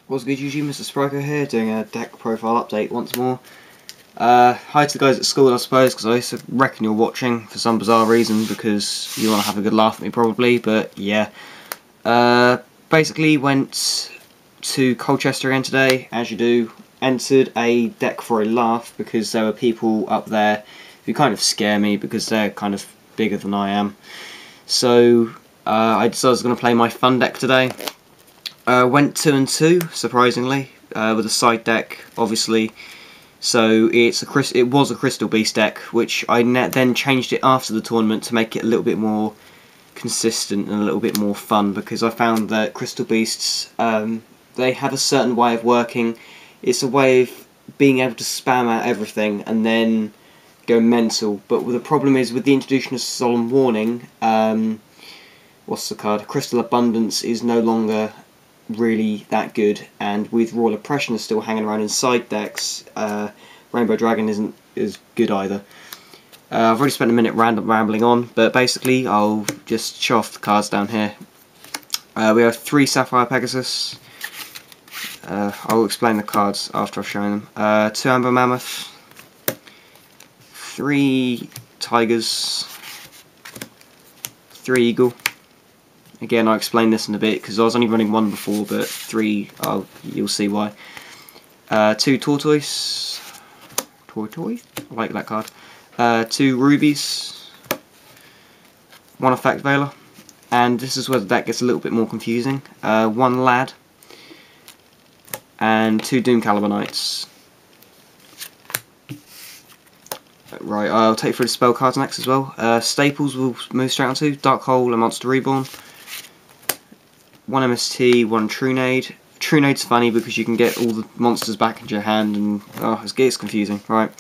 What's good, YouTube? Mr. Spriker here, doing a deck profile update once more. Hi to the guys at school, I suppose, because I reckon you're watching for some bizarre reason, because you want to have a good laugh at me probably, but yeah. Basically went to Colchester again today, as you do. Entered a deck for a laugh, because there were people up there who kind of scare me, because they're kind of bigger than I am. So, I decided I was going to play my fun deck today. Went 2-2, surprisingly, with a side deck, obviously. So it was a Crystal Beast deck, which I then changed it after the tournament to make it a little bit more consistent and a little bit more fun, because I found that Crystal Beasts, they have a certain way of working. It's a way of being able to spam out everything and then go mental. But the problem is, with the introduction of Solemn Warning, what's the card? Crystal Abundance is no longer really that good, and with Royal Oppression still hanging around in side decks, Rainbow Dragon isn't as good either. I've already spent a minute rambling on, but basically I'll just show off the cards down here. We have 3 Sapphire Pegasus. I'll explain the cards after I've shown them. 2 Amber Mammoth, 3 Tigers, 3 Eagle. Again, I'll explain this in a bit, because I was only running 1 before, but 3, you'll see why. 2 Tortoise, I like that card. 2 Rubies, 1 Effect Veiler, and this is where the deck gets a little bit more confusing. 1 Lad, and 2 Doom Caliber Knights. Right, I'll take you through the spell cards next as well. Staples will move straight onto Dark Hole and Monster Reborn. 1 MST, 1 Trunade. Trunade's funny because you can get all the monsters back into your hand, and it gets confusing. Right.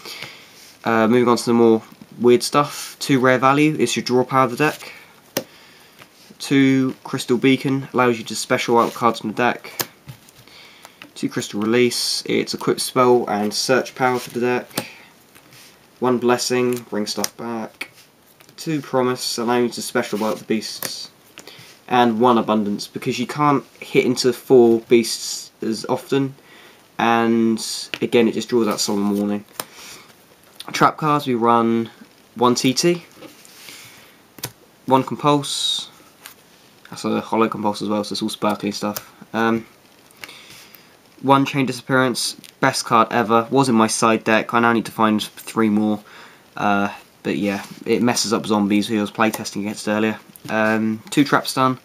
Moving on to the more weird stuff. 2 Rare Value is your draw power of the deck. 2 Crystal Beacon allows you to special out cards from the deck. 2 Crystal Release, it's equip spell and search power for the deck. 1 Blessing, bring stuff back. 2 Promise, allowing you to special out the beasts. And 1 Abundance, because you can't hit into 4 beasts as often, and again it just draws out Solemn Warning. Trap cards, we run 1 TT, 1 Compulse, that's a Hollow Compulse as well, so it's all sparkly stuff. 1 Chain Disappearance, best card ever, was in my side deck. I now need to find 3 more, but yeah, it messes up zombies who I was playtesting against earlier. 2 Trap Stun,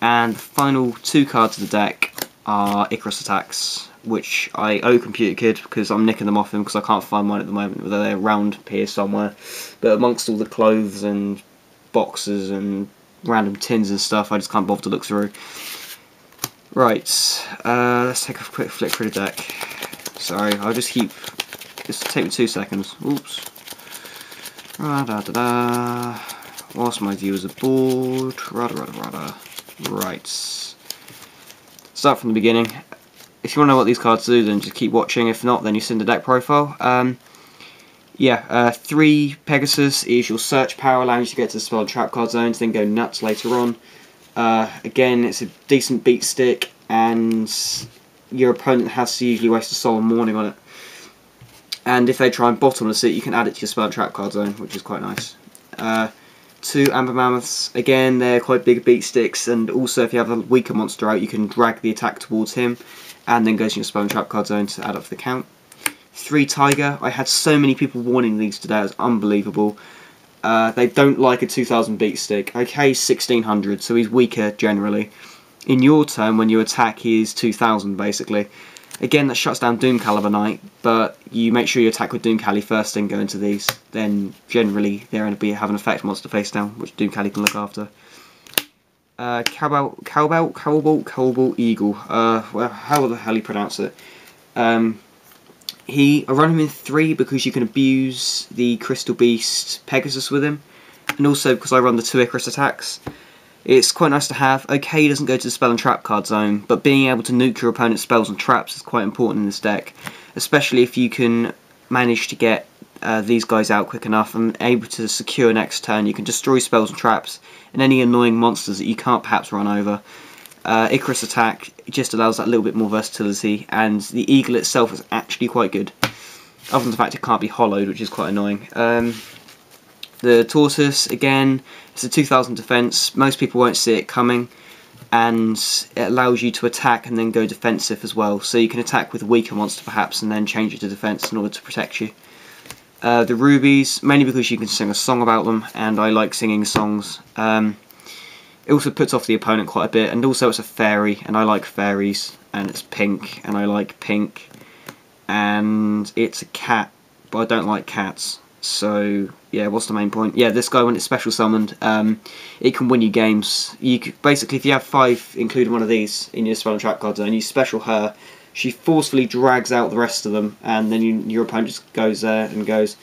and the final 2 cards of the deck are Icarus Attacks, which I owe Computer Kid because I'm nicking them off him because I can't find mine at the moment, whether they're around here somewhere. But amongst all the clothes and boxes and random tins and stuff, I just can't bother to look through. Right, let's take a quick flick through the deck. Sorry, I'll just take me 2 seconds. Oops. Whilst my viewers are bored. Right. Start from the beginning. If you want to know what these cards do, then just keep watching. If not, then you see the deck profile. 3 Pegasus is your search power, allowing you to get to the spell and trap card zones, then go nuts later on. Again, it's a decent beat stick, and your opponent has to usually waste a Solemn Warning on it. And if they try and bottomless it, you can add it to your spell and trap card zone, which is quite nice. 2 Amber Mammoths, again they're quite big beat sticks, and also if you have a weaker monster out, you can drag the attack towards him, and then go to your spell and trap card zone to add up for the count. 3 Tiger, I had so many people warning these today, it was unbelievable. They don't like a 2000 beat stick. Okay, 1600, so he's weaker generally. In your turn, when you attack, he is 2000 basically. Again, that shuts down Doom Caliber Knight, but you make sure you attack with Doom Cali first, then go into these. Then generally they're going to have an effect monster face down, which Doom Cali can look after. Cobalt Eagle. Well, how the hell you pronounce it? I run him in 3 because you can abuse the Crystal Beast Pegasus with him, and also because I run the 2 Icarus Attacks. It's quite nice to have. Okay, he doesn't go to the spell and trap card zone, but being able to nuke your opponent's spells and traps is quite important in this deck, especially if you can manage to get these guys out quick enough and able to secure next turn. You can destroy spells and traps and any annoying monsters that you can't perhaps run over. Icarus attack just allows that little bit more versatility, and the eagle itself is actually quite good, other than the fact it can't be hollowed, which is quite annoying. The tortoise, again, it's a 2000 defense. Most people won't see it coming, and it allows you to attack and then go defensive as well. So you can attack with a weaker monster perhaps and then change it to defense in order to protect you. The rubies, mainly because you can sing a song about them, and I like singing songs. It also puts off the opponent quite a bit, and also it's a fairy, and I like fairies, and it's pink, and I like pink, and it's a cat, but I don't like cats. So yeah, what's the main point? Yeah, this guy, when it's special summoned, it can win you games. Basically, if you have 5, including one of these, in your spell and trap card zone, you special her, she forcefully drags out the rest of them, and then your opponent just goes there and goes,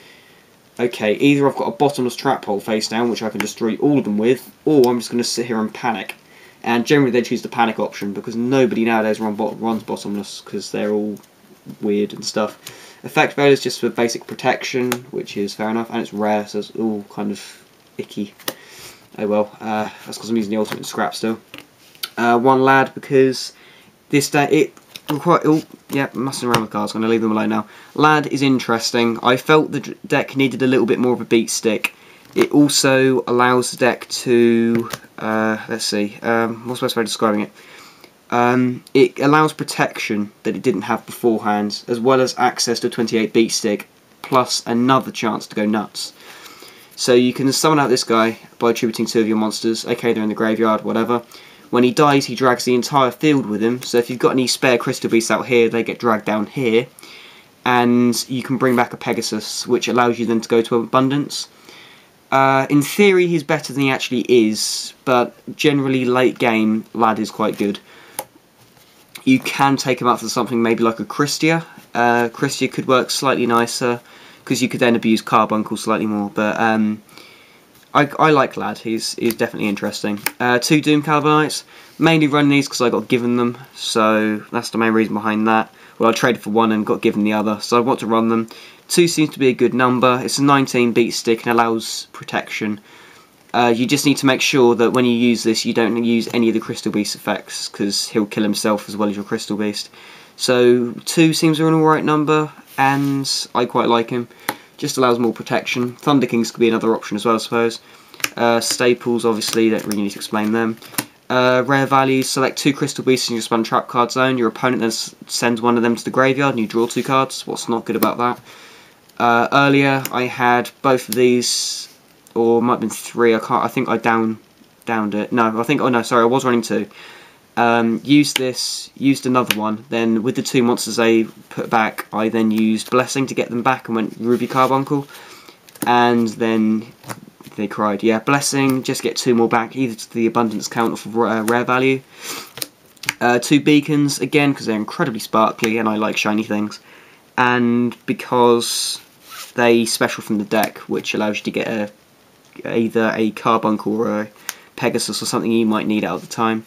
okay, either I've got a bottomless trap hole face down, which I can destroy all of them with, or I'm just going to sit here and panic. And generally they choose the panic option, because nobody nowadays runs bottomless, because they're all weird and stuff. Effect value is just for basic protection, which is fair enough, and it's rare, so it's all kind of icky. Oh well, that's because I'm using the ultimate scrap still. 1 lad, because this day messing around with cards, I'm going to leave them alone now. Lad is interesting. I felt the deck needed a little bit more of a beat stick. It also allows the deck to, let's see, what's the best way of describing it? It allows protection that it didn't have beforehand, as well as access to 28 beat stick, plus another chance to go nuts. So you can summon out this guy by attributing 2 of your monsters. Okay, they're in the graveyard, whatever. When he dies, he drags the entire field with him, so if you've got any spare crystal beasts out here, they get dragged down here. And you can bring back a Pegasus, which allows you then to go to abundance. In theory, he's better than he actually is, but generally late game, Lad is quite good. You can take him out for something maybe like a Christia. Christia could work slightly nicer, because you could then abuse Carbuncle slightly more, but I like Lad, he's definitely interesting. 2 Doom Carbonites, mainly run these because I got given them, so that's the main reason behind that. Well, I traded for 1 and got given the other, so I want to run them. 2 seems to be a good number. It's a 19 beat stick and allows protection. You just need to make sure that when you use this, you don't use any of the Crystal Beast effects, because he'll kill himself as well as your Crystal Beast. So 2 seems an alright number, and I quite like him. Just allows more protection. Thunder Kings could be another option as well, I suppose. Staples, obviously, don't really need to explain them. Rare values, select 2 Crystal Beasts in your spell and trap card zone. Your opponent then sends 1 of them to the graveyard and you draw 2 cards. What's not good about that? Earlier I had both of these, or it might have been 3, I think I downed it. No, I was running 2. Used this, used another one, then with the 2 monsters they put back, I then used Blessing to get them back and went Ruby Carbuncle, and then they cried. Yeah, Blessing, just get 2 more back, either to the abundance count or for rare value. 2 beacons, again, because they're incredibly sparkly and I like shiny things, and because they special from the deck, which allows you to get either a Carbuncle or a Pegasus or something you might need out at the time.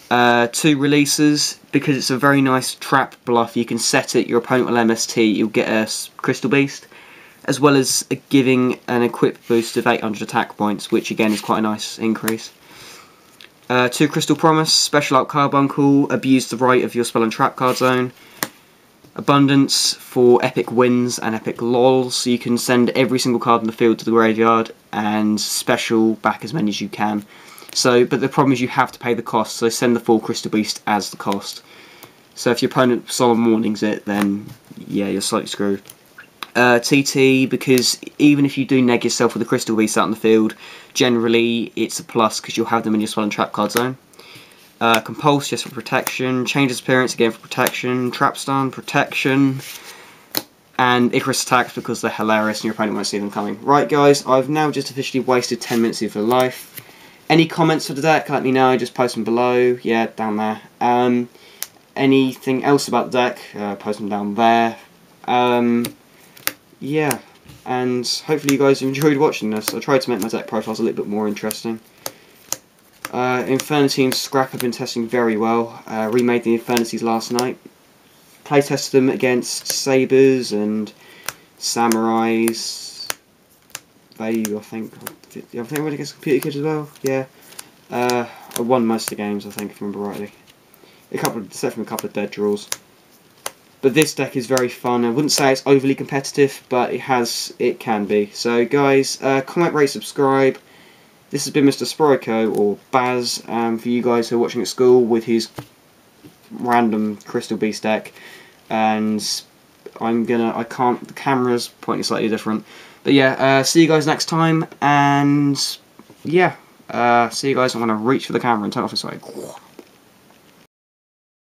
2 releases, because it's a very nice trap bluff. You can set it, your opponent will MST, you'll get a Crystal Beast, as well as giving an equip boost of 800 attack points, which again is quite a nice increase. 2 Crystal Promise, special out Carbuncle, abuse the right of your spell and trap card zone. Abundance for epic wins and epic lols, so you can send every single card in the field to the graveyard and special back as many as you can. So, but the problem is you have to pay the cost, so send the full Crystal Beast as the cost. So if your opponent Solemn Warnings it, then yeah, you're slightly screwed. TT, because even if you do neg yourself with the Crystal Beast out in the field, generally it's a plus because you'll have them in your spell and trap card zone. Compulse just for protection, Change's Appearance again for protection, Trap Stun, protection, and Icarus attacks because they're hilarious and your opponent won't see them coming. Right guys, I've now just officially wasted 10 minutes of your life. Any comments for the deck, let me know, just post them below, yeah, down there. Anything else about the deck, post them down there. Yeah, and hopefully you guys have enjoyed watching this. I tried to make my deck profiles a little bit more interesting. Infernity and Scrap have been testing very well. Remade the Infernities last night. Playtested them against Sabres and Samurais. I think went against Computer Kid as well, yeah. I won most of the games, I think, if I remember rightly. Except from a couple of dead draws. But this deck is very fun. I wouldn't say it's overly competitive, but it can be. So guys, comment, rate, subscribe. This has been Mr. Spryco, or Baz, for you guys who are watching at school with his random Crystal Beast deck. And the camera's pointing slightly different. But yeah, see you guys next time, and yeah, see you guys. I'm going to reach for the camera and turn off this way.